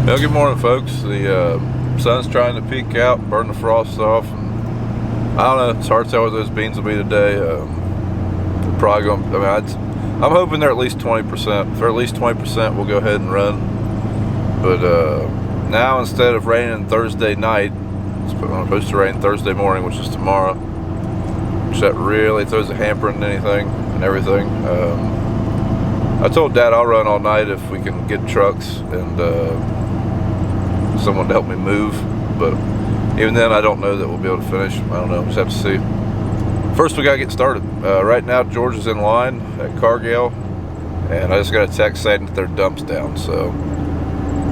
Well, good morning, folks. The sun's trying to peek out, burn the frost off. And I don't know. It's hard to tell what those beans will be today. They're probably going. I mean, I'm hoping they're at least 20%. If they're at least 20%, we'll go ahead and run. But now, instead of raining Thursday night, it's supposed to rain Thursday morning, which is tomorrow. Which that really throws a hamper in anything and everything. I told Dad I'll run all night if we can get trucks and someone to help me move, but even then I don't know that we'll be able to finish. I don't know, just have to see. First we gotta get started. Right now George is in line at Cargill, and I just got a text saying that their dump's down, so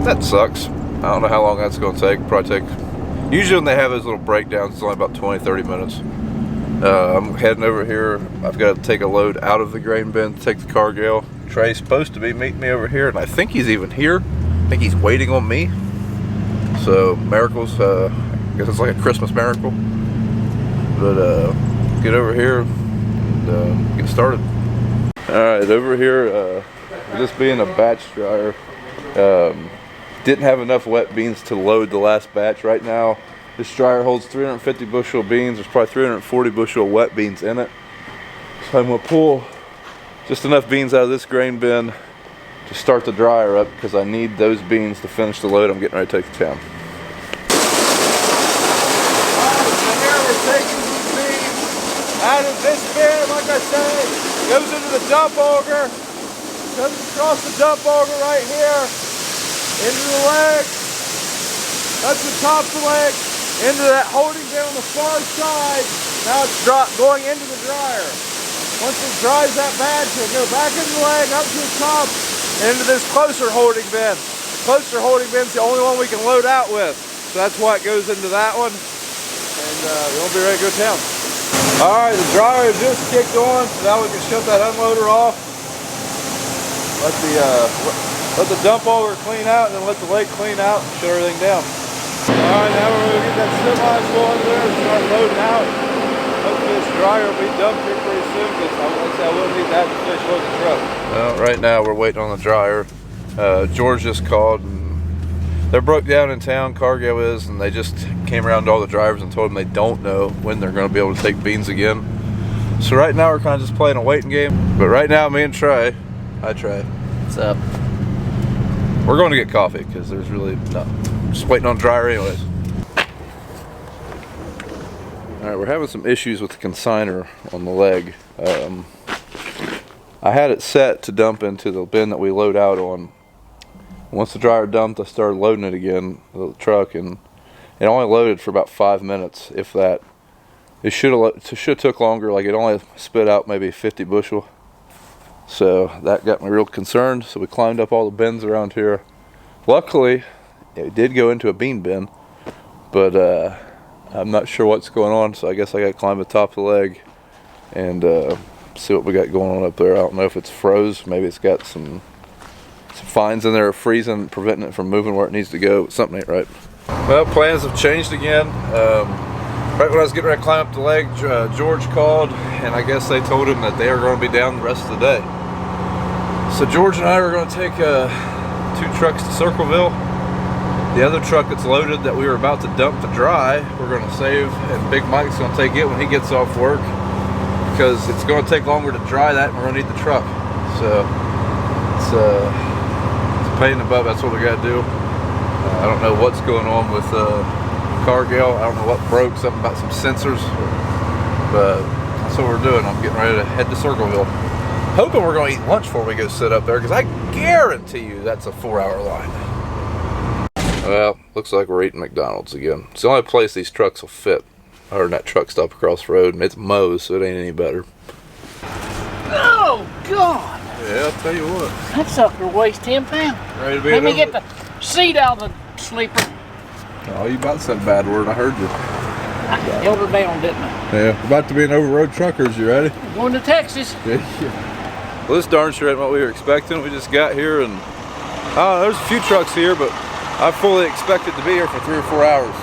that sucks. I don't know how long that's gonna take. Probably take, usually when they have those little breakdowns, it's only about 20-30 minutes. I'm heading over here. I've got to take a load out of the grain bin to take to Cargill. Trey's supposed to be meeting me over here, and I think he's even here. I think he's waiting on me. So miracles, I guess it's like a Christmas miracle. But get over here and get started. All right, over here, this being a batch dryer, didn't have enough wet beans to load the last batch. Right now, this dryer holds 350 bushel of beans. There's probably 340 bushel of wet beans in it. So I'm gonna pull just enough beans out of this grain bin to start the dryer up, because I need those beans to finish the load I'm getting ready to take to town. Alright, so here we're taking these beans out of this bin, like I say, goes into the dump auger, comes across the dump auger right here, into the leg, that's the top of the leg, into that holding bin on the far side. Now it's going into the dryer. Once it dries that batch, it'll go back in the leg, up to the top, into this closer holding bin. The closer holding bin's the only one we can load out with. So that's why it goes into that one. And we'll be ready to go to town. Alright, the dryer just kicked on, so now we can shut that unloader off. Let the dump auger clean out, and then let the leg clean out and shut everything down. Alright, now we're going to get that semi full in there and start loading out. Hopefully this dryer will be dumped here pretty soon, because I will need that to finish loading the truck. Well, right now we're waiting on the dryer. George just called, and they're broke down in town, Cargill is, and they just came around to all the drivers and told them they don't know when they're going to be able to take beans again. So right now we're kind of just playing a waiting game. But right now, me and Trey, hi Trey. What's up? We're going to get coffee, because there's really nothing. Just waiting on the dryer anyways. Alright, we're having some issues with the consigner on the leg. I had it set to dump into the bin that we load out on. Once the dryer dumped, I started loading it again, the truck, and it only loaded for about 5 minutes, if that. It should have took longer. Like, it only spit out maybe 50 bushel. So that got me real concerned. So we climbed up all the bins around here. Luckily, it did go into a bean bin, but I'm not sure what's going on, so I guess I got to climb the top of the leg and see what we got going on up there. I don't know if it's froze. Maybe it's got some fines in there freezing, preventing it from moving where it needs to go. Something ain't right. Well, plans have changed again. Right when I was getting ready to climb up the leg, George called, and I guess they told him that they are going to be down the rest of the day. So George and I are going to take 2 trucks to Circleville. The other truck that's loaded that we were about to dump to dry, we're going to save, and Big Mike's going to take it when he gets off work, because it's going to take longer to dry that, and we're going to need the truck. So it's a pain in the butt. That's what we got to do. I don't know what's going on with Cargill. I don't know what broke, something about some sensors, but that's what we're doing. I'm getting ready to head to Circleville, hoping we're going to eat lunch before we go sit up there, because I guarantee you that's a 4-hour line. Well, looks like we're eating McDonald's again. It's the only place these trucks will fit. I heard that truck stop across the road, and it's Moe's, so it ain't any better. Oh, God! Yeah, I'll tell you what. That sucker weighs 10 pounds. Ready to be Let me get the seat out of the sleeper. Oh, you about said a bad word. I heard you. I held her down, didn't I? Yeah, about to be an over-road truckers. You ready? We're going to Texas. Yeah. Well, this darn sure ain't what we were expecting. We just got here, and there's a few trucks here, but I fully expected to be here for 3 or 4 hours.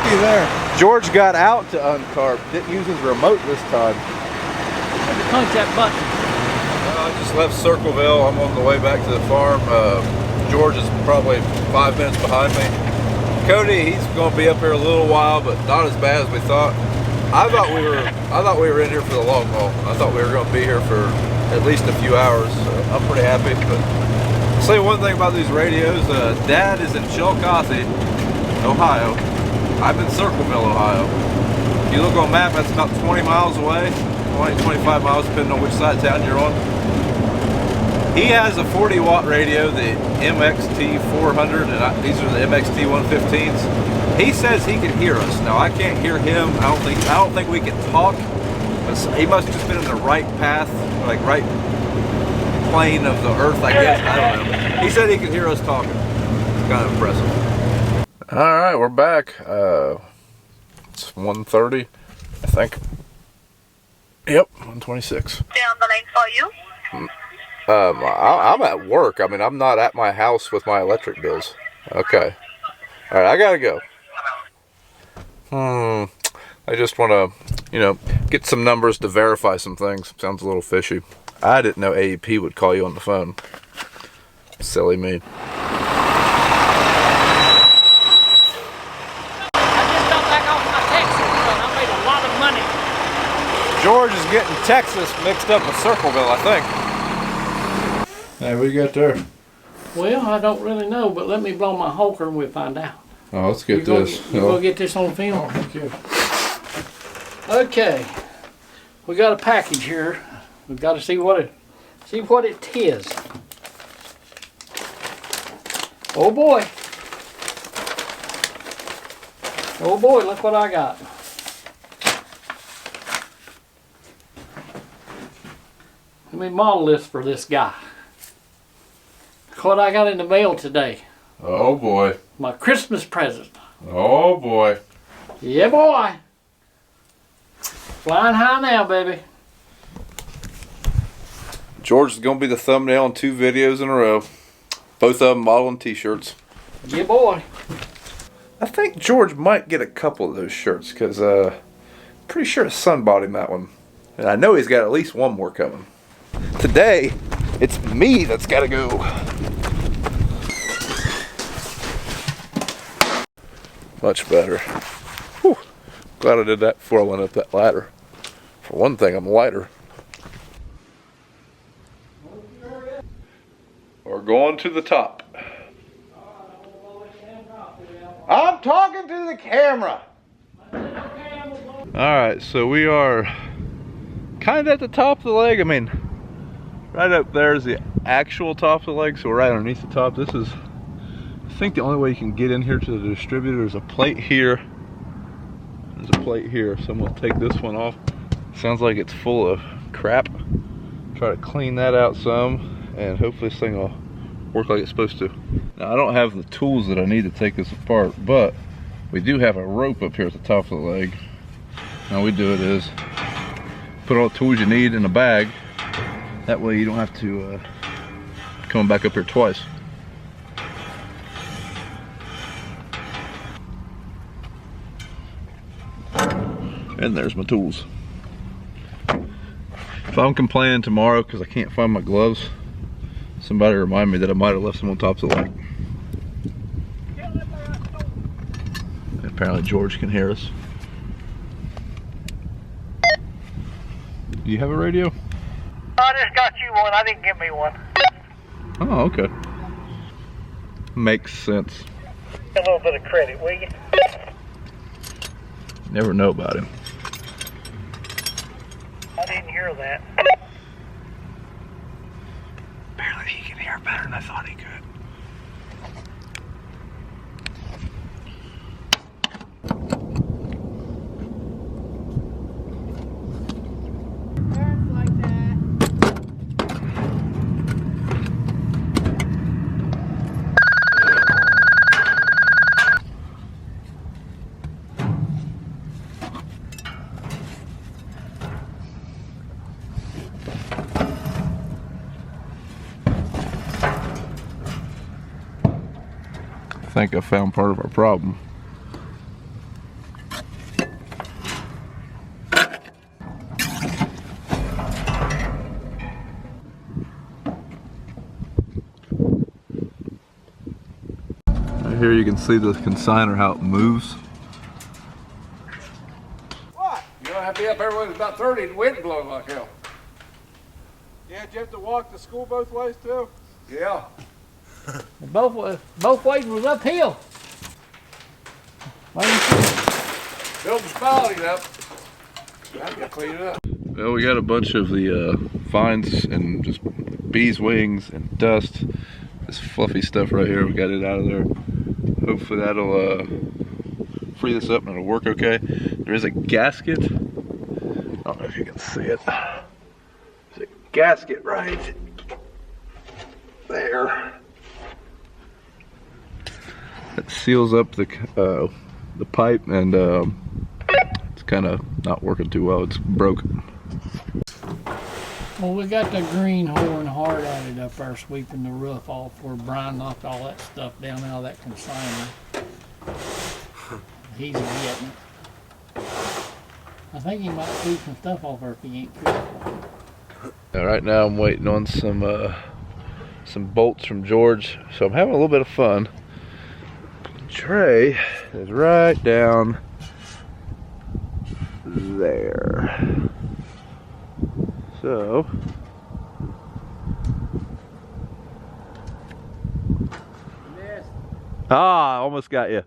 There. George got out to uncarb. Didn't use his remote this time. Punch that button. I just just left Circleville. I'm on the way back to the farm. George is probably 5 minutes behind me. Cody, he's going to be up here a little while, but not as bad as we thought. I thought we were in here for the long haul. I thought we were going to be here for at least a few hours. So I'm pretty happy. But I'll say one thing about these radios. Dad is in Chillicothe, Ohio. I'm in Circleville, Ohio. If you look on a map, that's about 20 miles away. 20, 25 miles, depending on which side of town you're on. He has a 40-watt radio, the MXT400, and these are the MXT115s. He says he can hear us. Now I can't hear him. I don't think we can talk. But he must have just been in the right path, like right plane of the earth, I guess. I don't know. He said he could hear us talking. Kind of impressive. All right, we're back. It's 1:30, I think. Yep, 1:26. Stay on the line for you. I'm at work. I mean, I'm not at my house with my electric bills. Okay. All right, I gotta go. I just want to, get some numbers to verify some things. Sounds a little fishy. I didn't know AEP would call you on the phone. Silly me. George is getting Texas mixed up with Circleville, I think. Hey, what you got there? Well, I don't really know, but let me blow my honker and we'll find out. Oh, let's get this. You gonna get this on film? Oh, thank you. Okay, we got a package here. We've got to see what it is. Oh boy! Oh boy! Look what I got. Let me model this for this guy. Look what I got in the mail today. Oh boy. My Christmas present. Oh boy. Yeah boy. Flying high now, baby. George is going to be the thumbnail on 2 videos in a row. Both of them modeling t-shirts. Yeah boy. I think George might get a couple of those shirts because pretty sure his son bought him that one. And I know he's got at least one more coming. Today, it's me that's got to go. Much better. Whew. Glad I did that before I went up that ladder. For one thing, I'm lighter. We're going to the top. I'm talking to the camera. Alright, so we are kind of at the top of the leg. I mean, right up there is the actual top of the leg, so we're right underneath the top. This is, I think, the only way you can get in here to the distributor. There's a plate here. There's a plate here, so I'm going to take this one off. Sounds like it's full of crap. Try to clean that out some, and hopefully this thing will work like it's supposed to. Now, I don't have the tools that I need to take this apart, but we do have a rope up here at the top of the leg. How we do it is put all the tools you need in a bag. That way you don't have to come back up here twice. And there's my tools. If I'm complaining tomorrow because I can't find my gloves, somebody remind me that I might have left them on top of the leg. Apparently George can hear us. Do you have a radio? I just got you one. I didn't get me one. Oh, okay. Makes sense. A little bit of credit, will you? Never know about him. I didn't hear that. Apparently he can hear better than I thought he could. I think I found part of our problem. Here you can see the consigner, how it moves. What? You don't have to be up everywhere. It's about 30 and the wind blowing like hell. Yeah, did you have to walk to school both ways too? Yeah. both ways was uphill. Build the spouting up. I gotta clean it up. Well, we got a bunch of the vines and just bees' wings and dust. This fluffy stuff right here, we got it out of there. Hopefully that'll free this up and it'll work okay. There is a gasket. I don't know if you can see it. There's a gasket right there. It seals up the pipe, and it's kind of not working too well. It's broken. Well, we got the greenhorn hard at it up there sweeping the roof off where Brian knocked all that stuff down out of that consigner. He's getting it. I think he might sweep some stuff off there if he ain't careful. Right now I'm waiting on some bolts from George, so I'm having a little bit of fun. Tray is right down there. So almost got you.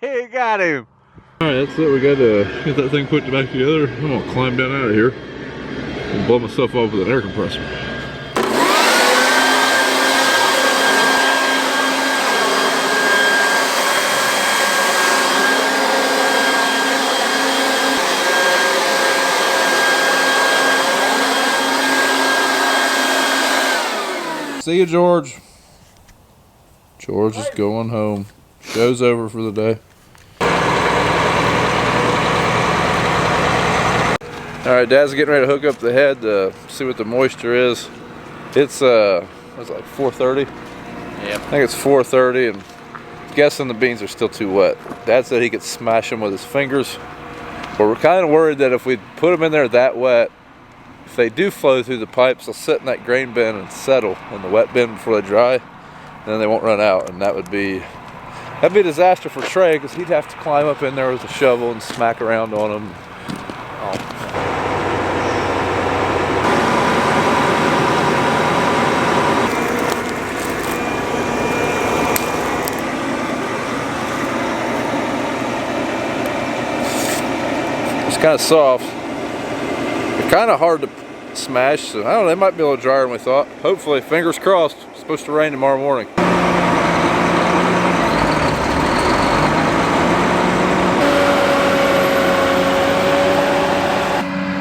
You got him. All right, that's it. We got to get that thing put back together. I'm gonna climb down out of here and blow myself off with an air compressor. See you, George. George is going home. Show's over for the day. Alright, Dad's getting ready to hook up the head to see what the moisture is. It's what's it, like 4:30? Yeah. I think it's 4:30, and I'm guessing the beans are still too wet. Dad said he could smash them with his fingers. But we're kind of worried that if we put them in there that wet, if they do flow through the pipes, they'll sit in that grain bin and settle in the wet bin before they dry, and then they won't run out, and that'd be a disaster for Trey, because he'd have to climb up in there with a shovel and smack around on them. It's kind of soft. They're kind of hard to smash, so I don't know, they might be a little drier than we thought. Hopefully, fingers crossed. It's supposed to rain tomorrow morning.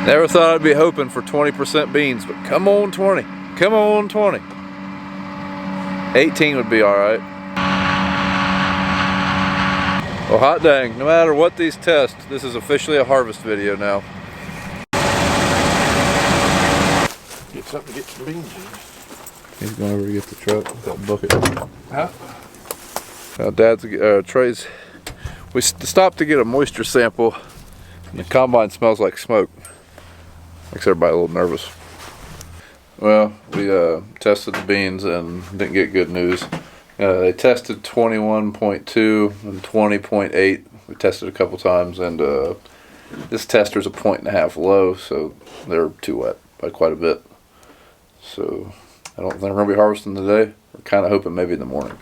Never thought I'd be hoping for 20% beans, but come on 20. Come on 20. 18 would be alright. Well, hot dang, no matter what these test, this is officially a harvest video now. Get something to get some beans in. He's going over to get the truck with that bucket. Huh? Trey's, we stopped to get a moisture sample, and the combine smells like smoke. Makes everybody a little nervous. Well, we tested the beans and didn't get good news. They tested 21.2 and 20.8. We tested a couple times, and this tester's a 1.5 low, so they're too wet by quite a bit. So I don't think we're going to be harvesting today. We're kind of hoping maybe in the morning.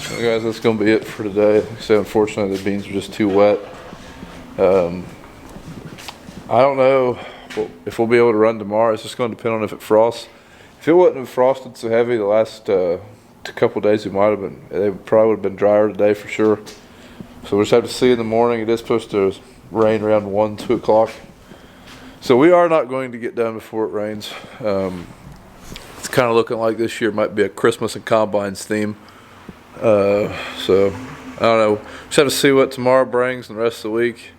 So guys, that's going to be it for today. Like I said, unfortunately the beans are just too wet. I don't know if we'll be able to run tomorrow. It's just going to depend on if it frosts. If it wouldn't have frosted so heavy the last couple days, they probably would have been drier today for sure. So we'll just have to see in the morning. It is supposed to rain around 1, 2 o'clock. So we are not going to get done before it rains. It's kind of looking like this year might be a Christmas and combines theme. So I don't know. Just have to see what tomorrow brings and the rest of the week.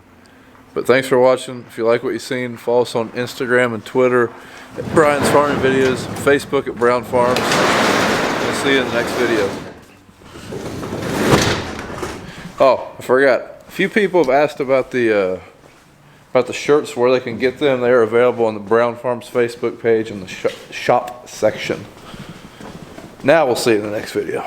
But thanks for watching. If you like what you've seen, follow us on Instagram and Twitter at Brian's Farming Videos, and Facebook at Brown Farms. We'll see you in the next video. Oh, I forgot. A few people have asked about the about the shirts, where they can get them. They are available on the Brown Farms Facebook page in the shop section. Now we'll see you in the next video.